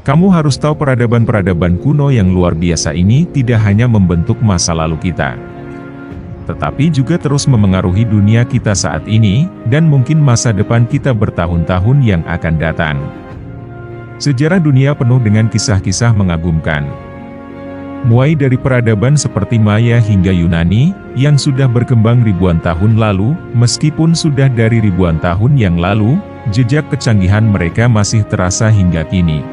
Kamu harus tahu peradaban-peradaban kuno yang luar biasa ini tidak hanya membentuk masa lalu kita, tetapi juga terus memengaruhi dunia kita saat ini, dan mungkin masa depan kita bertahun-tahun yang akan datang. Sejarah dunia penuh dengan kisah-kisah mengagumkan. Mulai dari peradaban seperti Maya hingga Yunani, yang sudah berkembang ribuan tahun lalu, meskipun sudah dari ribuan tahun yang lalu, jejak kecanggihan mereka masih terasa hingga kini.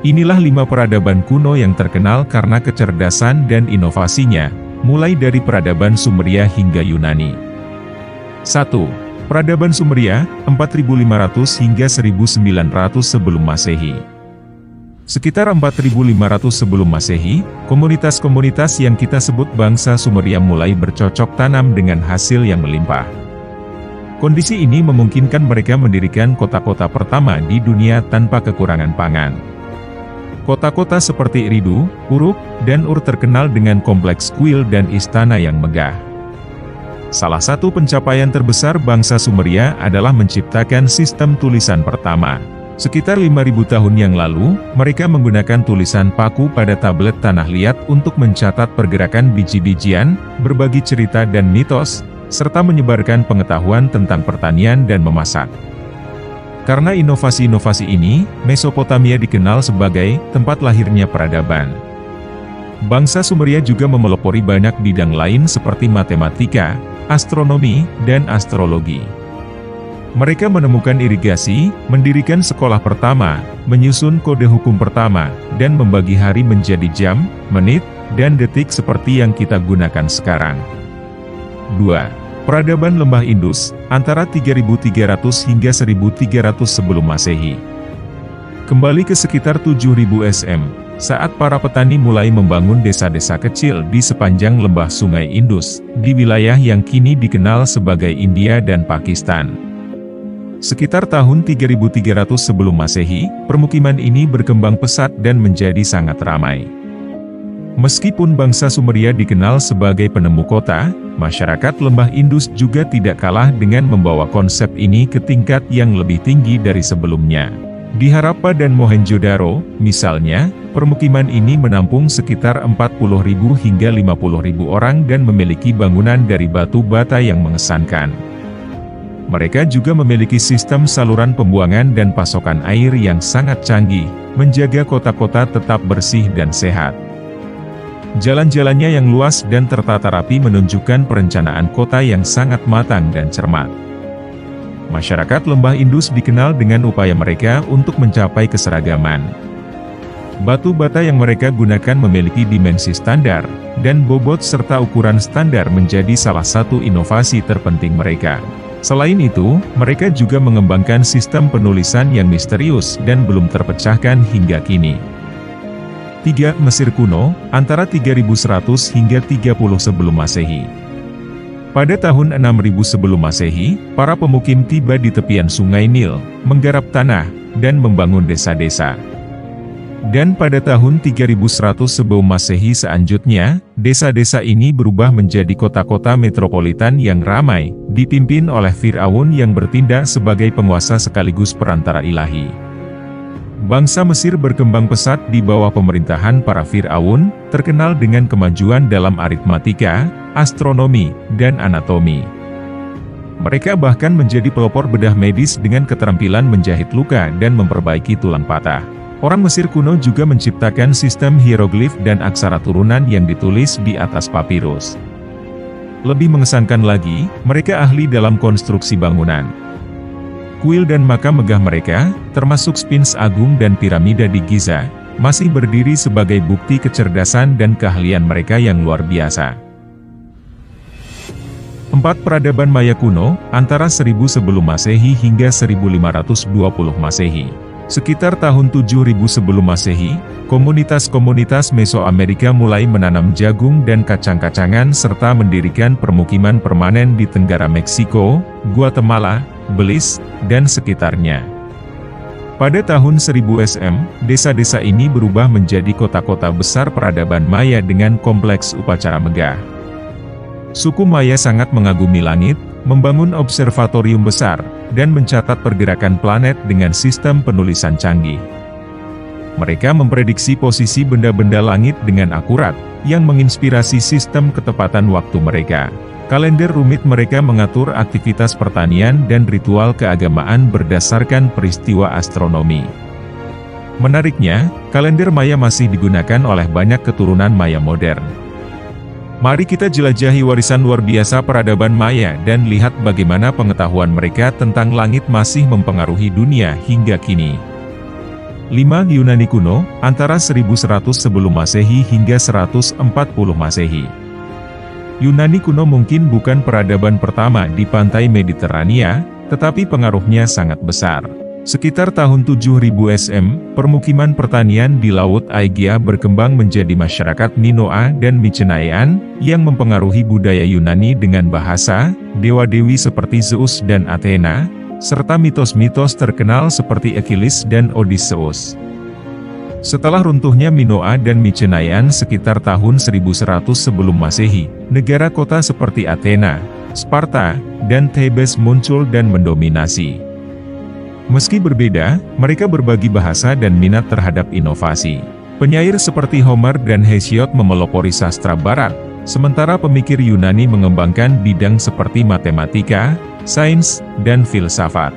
Inilah 5 peradaban kuno yang terkenal karena kecerdasan dan inovasinya, mulai dari peradaban Sumeria hingga Yunani. 1. Peradaban Sumeria, 4500 hingga 1900 sebelum Masehi. Sekitar 4500 sebelum Masehi, komunitas-komunitas yang kita sebut bangsa Sumeria mulai bercocok tanam dengan hasil yang melimpah. Kondisi ini memungkinkan mereka mendirikan kota-kota pertama di dunia tanpa kekurangan pangan. Kota-kota seperti Eridu, Uruk, dan Ur terkenal dengan kompleks kuil dan istana yang megah. Salah satu pencapaian terbesar bangsa Sumeria adalah menciptakan sistem tulisan pertama. Sekitar 5000 tahun yang lalu, mereka menggunakan tulisan paku pada tablet tanah liat untuk mencatat pergerakan biji-bijian, berbagi cerita dan mitos, serta menyebarkan pengetahuan tentang pertanian dan memasak. Karena inovasi-inovasi ini, Mesopotamia dikenal sebagai tempat lahirnya peradaban. Bangsa Sumeria juga memelopori banyak bidang lain seperti matematika, astronomi, dan astrologi. Mereka menemukan irigasi, mendirikan sekolah pertama, menyusun kode hukum pertama, dan membagi hari menjadi jam, menit, dan detik seperti yang kita gunakan sekarang. 2. Peradaban Lembah Indus, antara 3300 hingga 1300 sebelum Masehi. Kembali ke sekitar 7000 SM, saat para petani mulai membangun desa-desa kecil di sepanjang lembah Sungai Indus, di wilayah yang kini dikenal sebagai India dan Pakistan. Sekitar tahun 3300 sebelum Masehi, permukiman ini berkembang pesat dan menjadi sangat ramai. Meskipun bangsa Sumeria dikenal sebagai penemu kota, masyarakat Lembah Indus juga tidak kalah dengan membawa konsep ini ke tingkat yang lebih tinggi dari sebelumnya. Di Harappa dan Mohenjo-daro, misalnya, permukiman ini menampung sekitar 40.000 hingga 50.000 orang dan memiliki bangunan dari batu bata yang mengesankan. Mereka juga memiliki sistem saluran pembuangan dan pasokan air yang sangat canggih, menjaga kota-kota tetap bersih dan sehat. Jalan-jalannya yang luas dan tertata rapi menunjukkan perencanaan kota yang sangat matang dan cermat. Masyarakat Lembah Indus dikenal dengan upaya mereka untuk mencapai keseragaman. Batu bata yang mereka gunakan memiliki dimensi standar, dan bobot serta ukuran standar menjadi salah satu inovasi terpenting mereka. Selain itu, mereka juga mengembangkan sistem penulisan yang misterius dan belum terpecahkan hingga kini. 3. Mesir kuno, antara 3100 hingga 30 sebelum Masehi. Pada tahun 6000 sebelum Masehi, para pemukim tiba di tepian Sungai Nil, menggarap tanah, dan membangun desa-desa. Dan pada tahun 3100 sebelum Masehi selanjutnya, desa-desa ini berubah menjadi kota-kota metropolitan yang ramai, dipimpin oleh Fir'aun yang bertindak sebagai penguasa sekaligus perantara ilahi. Bangsa Mesir berkembang pesat di bawah pemerintahan para Fir'aun, terkenal dengan kemajuan dalam aritmatika, astronomi, dan anatomi. Mereka bahkan menjadi pelopor bedah medis dengan keterampilan menjahit luka dan memperbaiki tulang patah. Orang Mesir kuno juga menciptakan sistem hieroglif dan aksara turunan yang ditulis di atas papirus. Lebih mengesankan lagi, mereka ahli dalam konstruksi bangunan. Kuil dan makam megah mereka, termasuk Sphinx Agung dan piramida di Giza, masih berdiri sebagai bukti kecerdasan dan keahlian mereka yang luar biasa. 4. Peradaban Maya kuno, antara 1000 sebelum Masehi hingga 1520 Masehi. Sekitar tahun 7000 sebelum Masehi, komunitas-komunitas Mesoamerika mulai menanam jagung dan kacang-kacangan serta mendirikan permukiman permanen di Tenggara Meksiko, Guatemala, Belize, dan sekitarnya. Pada tahun 1000 SM, desa-desa ini berubah menjadi kota-kota besar peradaban Maya dengan kompleks upacara megah. Suku Maya sangat mengagumi langit, membangun observatorium besar, dan mencatat pergerakan planet dengan sistem penulisan canggih. Mereka memprediksi posisi benda-benda langit dengan akurat, yang menginspirasi sistem ketepatan waktu mereka. Kalender rumit mereka mengatur aktivitas pertanian dan ritual keagamaan berdasarkan peristiwa astronomi. Menariknya, kalender Maya masih digunakan oleh banyak keturunan Maya modern. Mari kita jelajahi warisan luar biasa peradaban Maya dan lihat bagaimana pengetahuan mereka tentang langit masih mempengaruhi dunia hingga kini. 5. Yunani kuno, antara 1100 sebelum Masehi hingga 140 Masehi. Yunani kuno mungkin bukan peradaban pertama di pantai Mediterania, tetapi pengaruhnya sangat besar. Sekitar tahun 7000 SM, permukiman pertanian di Laut Aegea berkembang menjadi masyarakat Minoa dan Mycenaean, yang mempengaruhi budaya Yunani dengan bahasa, dewa-dewi seperti Zeus dan Athena, serta mitos-mitos terkenal seperti Achilles dan Odysseus. Setelah runtuhnya Minoa dan Mycenaean sekitar tahun 1100 sebelum Masehi, negara kota seperti Athena, Sparta, dan Thebes muncul dan mendominasi. Meski berbeda, mereka berbagi bahasa dan minat terhadap inovasi. Penyair seperti Homer dan Hesiod memelopori sastra barat, sementara pemikir Yunani mengembangkan bidang seperti matematika, sains, dan filsafat.